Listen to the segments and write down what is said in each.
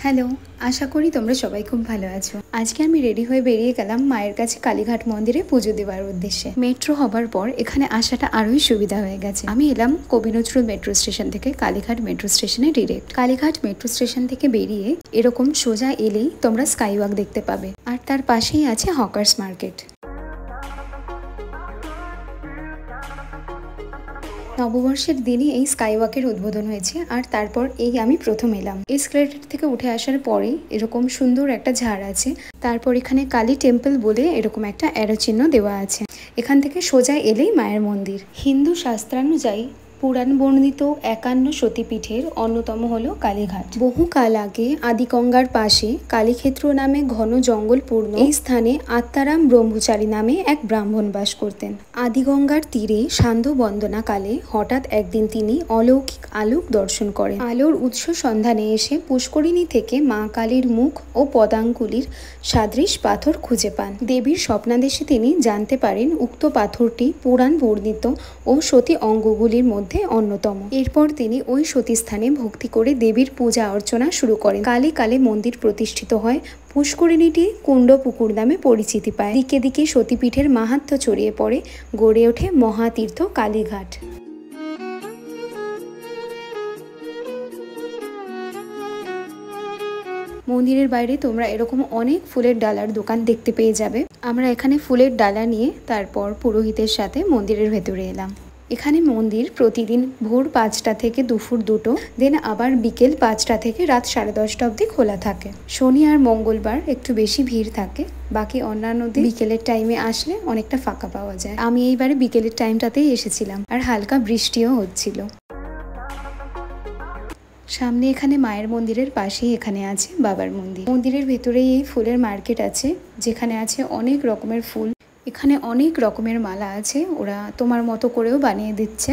Hello, আশা করি তোমরা সবাই খুব ভালো আছো। আজকে আমি রেডি হয়ে বেরিয়ে গেলাম মায়ের কাছে কালীঘাট মন্দিরে পুজো দেওয়ার উদ্দেশ্যে। মেট্রো হবার পর এখানে আসাটা আরোই সুবিধা হয়ে গেছে। আমি এলাম কবি নজরুল মেট্রো স্টেশন থেকে কালীঘাট মেট্রো স্টেশনে ডিরেক্ট। কালীঘাট মেট্রো স্টেশন থেকে বেরিয়ে এরকম সোজা এলেই তোমরা স্কাই ওয়াক দেখতে পাবে, আর তার পাশেই আছে হকার্স মার্কেট। নববর্ষের দিনই এই স্কাইওয়াকের উদ্বোধন হয়েছে, আর তারপর আমি প্রথম এলাম। এসকেলেটর থেকে উঠে আসার পরেই এরকম সুন্দর একটা ঝাড় আছে, তারপর এখানে কালী টেম্পল বলে এরকম একটা অ্যারো চিহ্ন দেওয়া আছে। এখান থেকে সোজা এলেই মায়ের মন্দির। হিন্দু শাস্ত্রানুযায়ী পুরাণ বর্ণিত 51 সতীপীঠের অন্যতম হলো কালীঘাট। বহুকাল আগে আদিগঙ্গার পাশে কালীক্ষেত্র নামে ঘন জঙ্গলপূর্ণ এই স্থানে আত্মারাম ব্রহ্মচারী নামে এক ব্রাহ্মণ বাস করতেন। আদিগঙ্গার তীরে সান্ধ্য বন্দনা কালে হঠাৎ একদিন তিনি অলৌকিক আলোক দর্শন করেন। আলোর উৎস সন্ধানে এসে পুষ্করিণী থেকে মা কালীর মুখ ও পদাঙ্গুলির সাদৃশ পাথর খুঁজে পান। দেবীর স্বপ্নাদেশে তিনি জানতে পারেন উক্ত পাথরটি পুরাণ বর্ণিত ও সতী অঙ্গগুলির মধ্যে অন্যতম। এরপর তিনি ওই সতীস্থানে ভক্তি করে দেবীর পূজা অর্চনা শুরু করেন। কালে কালে মন্দির প্রতিষ্ঠিত হয়। পুষ্করিণীটি কুণ্ড পুকুর নামে পরিচিতি পায়। দিকে দিকে সতীপীঠের মাহাত্ম্য ছড়িয়ে পড়ে, গড়ে ওঠে মহাতীর্থ কালীঘাট। মন্দিরের বাইরে তোমরা এরকম অনেক ফুলের ডালার দোকান দেখতে পেয়ে যাবে। আমরা এখানে ফুলের ডালা নিয়ে তারপর পুরোহিতের সাথে মন্দিরের ভেতরে এলাম। এখানে মন্দির প্রতিদিন ভোর 5টা থেকে দুপুর 2টো, দেন আবার বিকেল 5টা থেকে রাত 10:30 অবধি খোলা থাকে। শনি আর মঙ্গলবার একটু বেশি ভিড় থাকে, বাকি অন্যান্য দিন বিকেলের টাইমে আসলে অনেকটা ফাঁকা পাওয়া যায়। আমি এইবারে বিকেলের টাইমটাতেই এসেছিলাম, আর হালকা বৃষ্টিও হচ্ছিল। সামনে এখানে মায়ের মন্দিরের পাশেই এখানে আছে বাবার মন্দির। মন্দিরের ভেতরেই এই ফুলের মার্কেট আছে, যেখানে আছে অনেক রকমের ফুল। এখানে অনেক রকমের মালা আছে, ওরা তোমার মতো করেও বানিয়ে দিচ্ছে,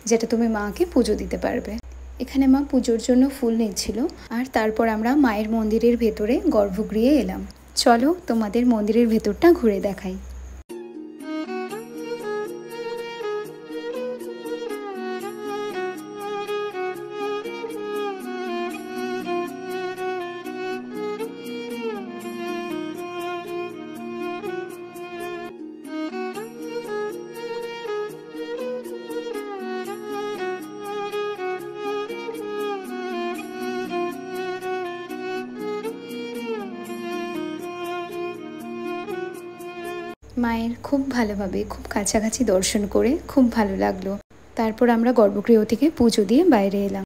যেটা তুমি মাকে পুজো দিতে পারবে। এখানে মা পুজোর জন্য ফুল নিচ্ছিল, আর তারপর আমরা মায়ের মন্দিরের ভেতরে গর্ভগৃহে এলাম। চলো তোমাদের মন্দিরের ভেতরটা ঘুরে দেখাই। মায়ের খুব ভালোভাবে খুব কাছাকাছি দর্শন করে খুব ভালো লাগলো। তারপর আমরা গর্ভগৃহ থেকে পুজো দিয়ে বাইরে এলাম।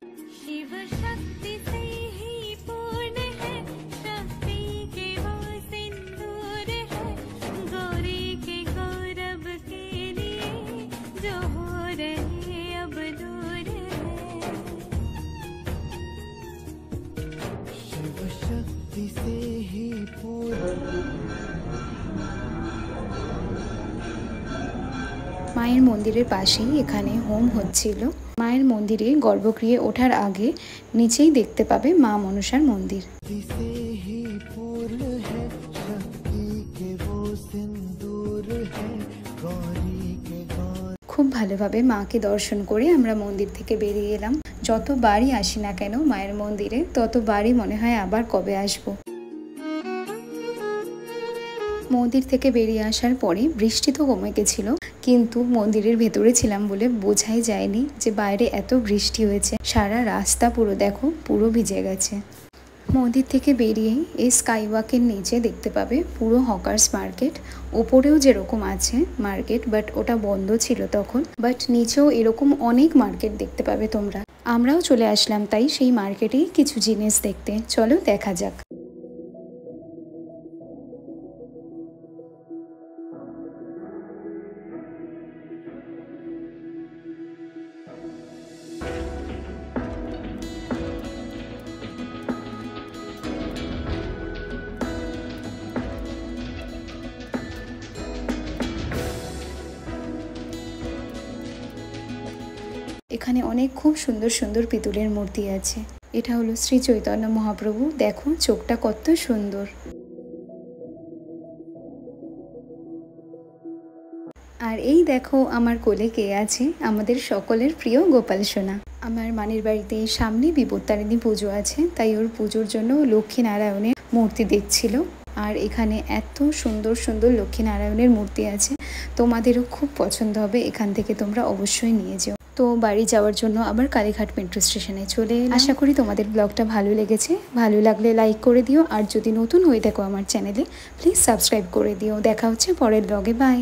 মায়ের মন্দিরের পাশেই এখানে হোম হচ্ছিল। মায়ের মন্দিরে গর্ভগৃহে ওঠার আগে নিচেই দেখতে পাবে মা মনসার মন্দির। খুব ভালোভাবে মাকে দর্শন করে আমরা মন্দির থেকে বেরিয়ে এলাম। যতবারই আসি না কেন মায়ের মন্দিরে, ততবারই মনে হয় আবার কবে আসবো। মন্দির থেকে বেরিয়ে আসার পরে বৃষ্টি তো কমে গেছিল, কিন্তু মন্দিরের ভেতরে ছিলাম বলে বোঝাই যায়নি যে বাইরে এত বৃষ্টি হয়েছে। সারা রাস্তা পুরো দেখো, পুরো ভিজে গেছে। মন্দির থেকে বেরিয়েই এই স্কাই ওয়াকের নিচে দেখতে পাবে পুরো হকার্স মার্কেট। ওপরেও যেরকম আছে মার্কেট, বাট ওটা বন্ধ ছিল তখন, বাট নিচেও এরকম অনেক মার্কেট দেখতে পাবে তোমরা। আমরাও চলে আসলাম তাই সেই মার্কেটেই কিছু জিনিস দেখতে। চলো দেখা যাক। এখানে অনেক খুব সুন্দর সুন্দর পিতলের মূর্তি আছে। এটা হলো শ্রী চৈতন্য মহাপ্রভু। দেখো চোখটা কত সুন্দর। আর এই দেখো আমার কোলে কে আছে, আমাদের সকলের প্রিয় গোপাল সোনা। আমার মানের বাড়িতে সামনে বিপত্তারিণী পুজো আছে, তাই ওর পুজোর জন্য লক্ষ্মীনারায়ণের মূর্তি দেখছিল। আর এখানে এত সুন্দর সুন্দর লক্ষ্মীনারায়ণের মূর্তি আছে, তোমাদেরও খুব পছন্দ হবে। এখান থেকে তোমরা অবশ্যই নিয়ে যেও। তো বাড়ি যাওয়ার জন্য আবার কালীঘাট মেট্রো স্টেশনে চলে এলাম। আশা করি তোমাদের ব্লগটা ভালো লেগেছে। ভালো লাগলে লাইক করে দিও, আর যদি নতুন হয়ে থাকো আমার চ্যানেলে প্লিজ সাবস্ক্রাইব করে দিও। দেখা হচ্ছে পরের ব্লগে। বাই।